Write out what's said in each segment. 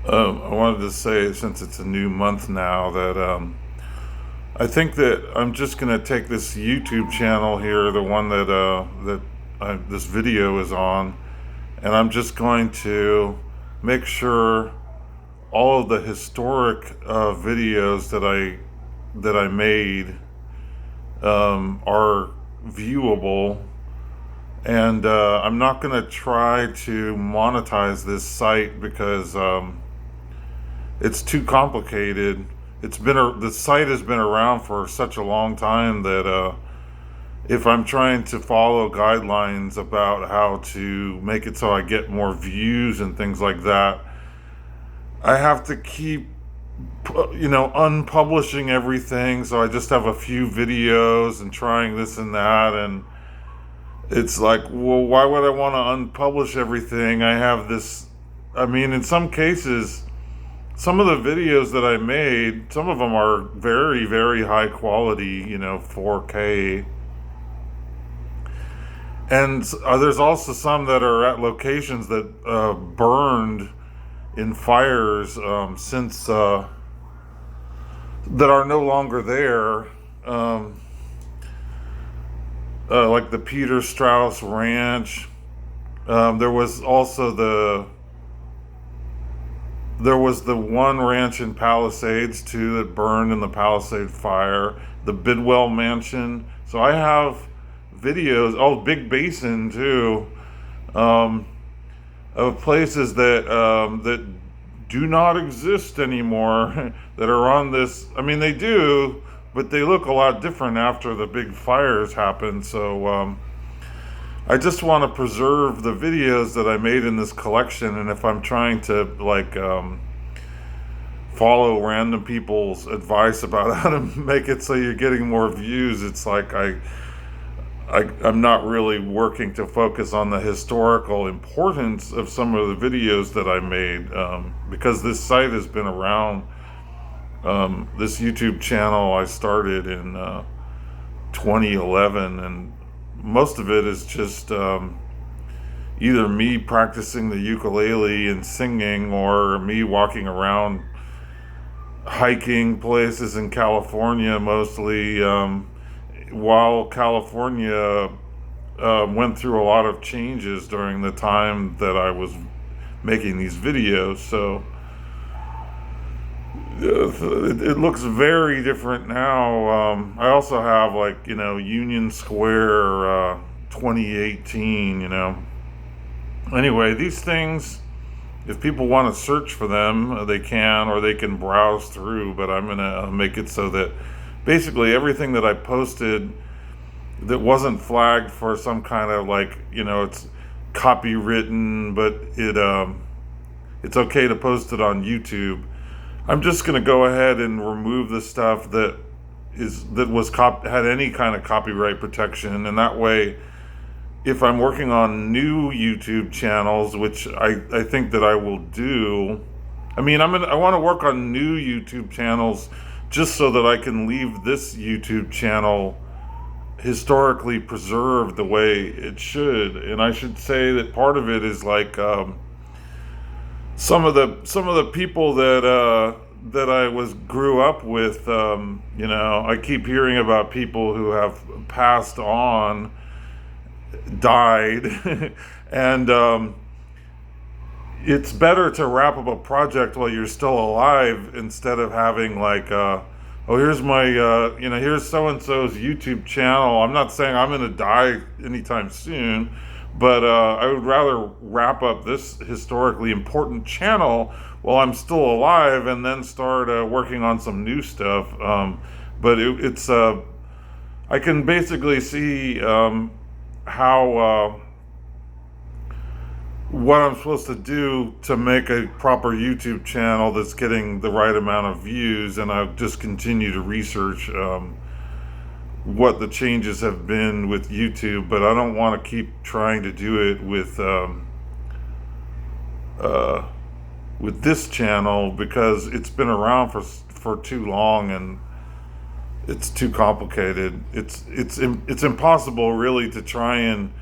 I wanted to say, since it's a new month now, that I think that I'm just gonna take this YouTube channel here, the one that this video is on, and I'm just going to make sure all of the historic videos that I made are viewable, and I'm not gonna try to monetize this site because it's too complicated. The site has been around for such a long time that if I'm trying to follow guidelines about how to make it so I get more views and things like that, I have to keep unpublishing everything. So I just have a few videos and trying this and that, and it's like, well, why would I want to unpublish everything? I have this. I mean, in some cases, some of the videos that I made, some of them are very, very high quality, 4K. And there's also some that are at locations that burned in fires since that are no longer there. Like the Peter Strauss Ranch. There was also there was the one ranch in Palisades too that burned in the Palisade fire. The Bidwell Mansion. So I have videos. Oh, Big Basin too, of places that do not exist anymore. That are on this. I mean, they do, but they look a lot different after the big fires happened. So I just want to preserve the videos that I made in this collection, and if I'm trying to follow random people's advice about how to make it so you're getting more views, it's like I'm not really working to focus on the historical importance of some of the videos that I made, because this site has been around. This YouTube channel I started in 2011, and most of it is just either me practicing the ukulele and singing, or me walking around hiking places in California, mostly, while California went through a lot of changes during the time that I was making these videos. So it looks very different now. I also have, like, Union Square 2018, Anyway, these things, if people want to search for them, they can, or they can browse through, but I'm going to make it so that basically everything that I posted that wasn't flagged for some kind of, like, it's copywritten, but it's okay to post it on YouTube. I'm just going to go ahead and remove the stuff that had any kind of copyright protection, and that way, if I'm working on new YouTube channels, which I think that I will do, I mean, I want to work on new YouTube channels just so that I can leave this YouTube channel historically preserved the way it should. And I should say that part of it is like some of the people that I grew up with. I keep hearing about people who have passed on, died, and it's better to wrap up a project while you're still alive, instead of having like, oh, here's my, here's so and so's YouTube channel. I'm not saying I'm gonna die anytime soon, but I would rather wrap up this historically important channel while I'm still alive, and then start working on some new stuff. But it's I can basically see how what I'm supposed to do to make a proper YouTube channel that's getting the right amount of views, and I've just continued to research what the changes have been with YouTube, but I don't want to keep trying to do it with this channel, because it's been around for too long, and it's too complicated. It's impossible really to try and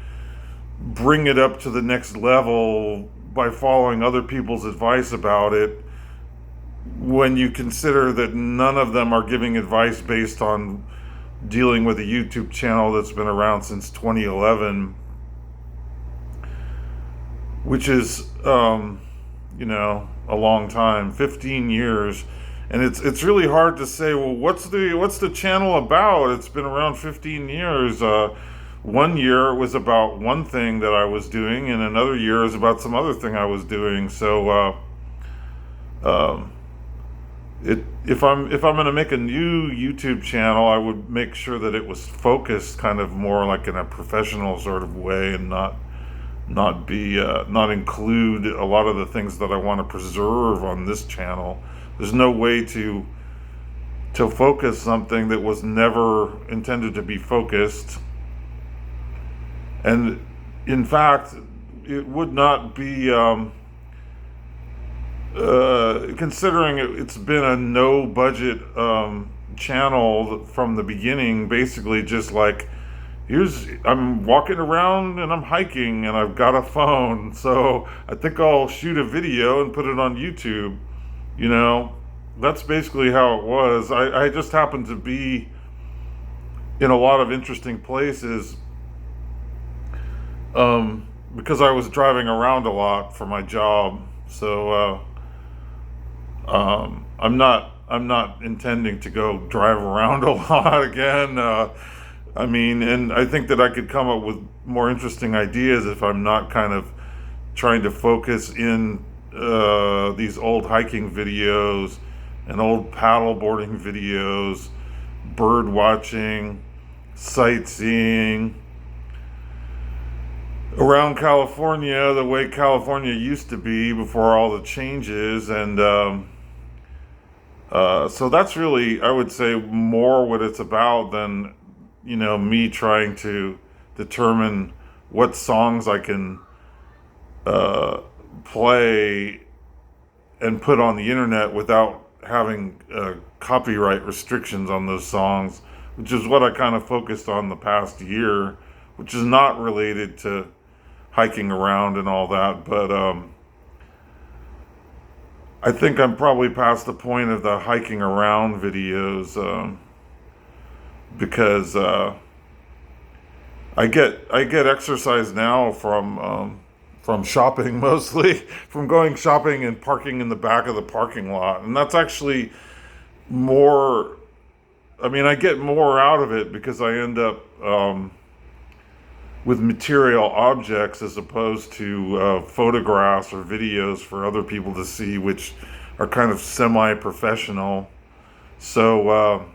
bring it up to the next level by following other people's advice about it, when you consider that none of them are giving advice based on dealing with a YouTube channel that's been around since 2011, which is, a long time, 15 years. And it's really hard to say, well, what's the channel about? It's been around 15 years. One year it was about one thing that I was doing, and another year is about some other thing I was doing. So if I'm going to make a new YouTube channel, I would make sure that it was focused kind of more like in a professional sort of way, and not include a lot of the things that I want to preserve on this channel. There's no way to focus something that was never intended to be focused. And in fact, it would not be, considering it's been a no budget channel from the beginning, basically just like, I'm walking around and I'm hiking and I've got a phone, so I think I'll shoot a video and put it on YouTube. That's basically how it was. I just happened to be in a lot of interesting places because I was driving around a lot for my job. So I'm not intending to go drive around a lot again. And I think that I could come up with more interesting ideas if I'm not kind of trying to focus in these old hiking videos and old paddleboarding videos, bird watching, sightseeing around California, the way California used to be before all the changes. And so that's really, I would say, more what it's about than me trying to determine what songs I can play and put on the internet without having copyright restrictions on those songs, which is what I kind of focused on the past year, which is not related to hiking around and all that. But I think I'm probably past the point of the hiking around videos, because I get exercise now from shopping, mostly from going shopping and parking in the back of the parking lot. And that's actually more, I get more out of it because I end up with material objects as opposed to photographs or videos for other people to see, which are kind of semi-professional. So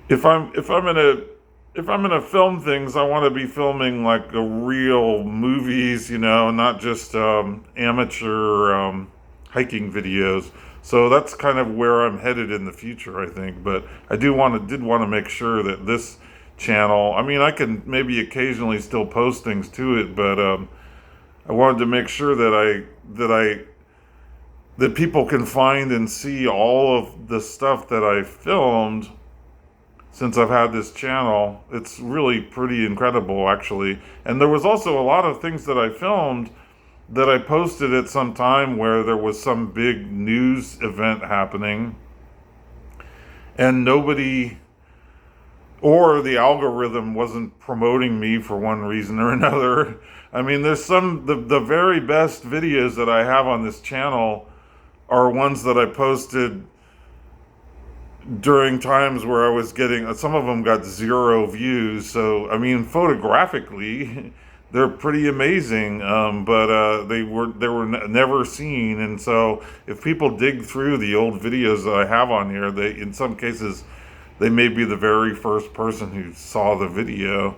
if I'm gonna film things, I want to be filming like a real movies, not just amateur hiking videos. So that's kind of where I'm headed in the future, I think. But I did want to make sure that this channel, I can maybe occasionally still post things to it, but I wanted to make sure that people can find and see all of the stuff that I filmed since I've had this channel. It's really pretty incredible, actually. And there was also a lot of things that I filmed that I posted at some time where there was some big news event happening, and nobody, or the algorithm wasn't promoting me for one reason or another. There's the very best videos that I have on this channel are ones that I posted during times where I was getting, some of them got 0 views. So, photographically, they're pretty amazing, but they were never seen. And so if people dig through the old videos that I have on here, in some cases, they may be the very first person who saw the video,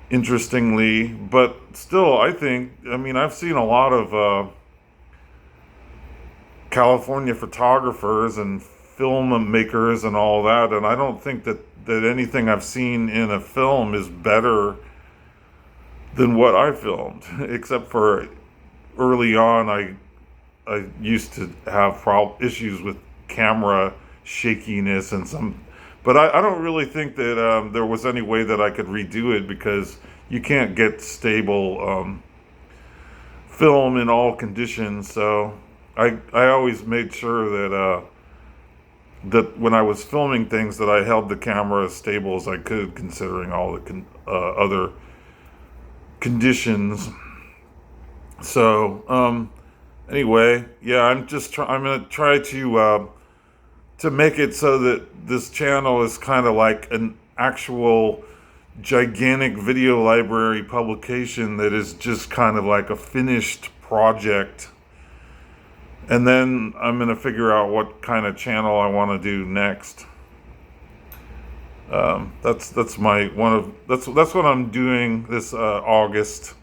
interestingly. But still, I think, I've seen a lot of California photographers and filmmakers and all that, and I don't think that anything I've seen in a film is better than what I filmed, except for early on I used to have issues with camera shakiness and but I don't really think that there was any way that I could redo it, because you can't get stable film in all conditions. So I always made sure that that when I was filming things that I held the camera as stable as I could, considering all the other conditions. So anyway, yeah, I'm gonna try to make it so that this channel is kind of like an actual gigantic video library publication that is just kind of like a finished project. And then I'm going to figure out what kind of channel I want to do next. That's what I'm doing this August.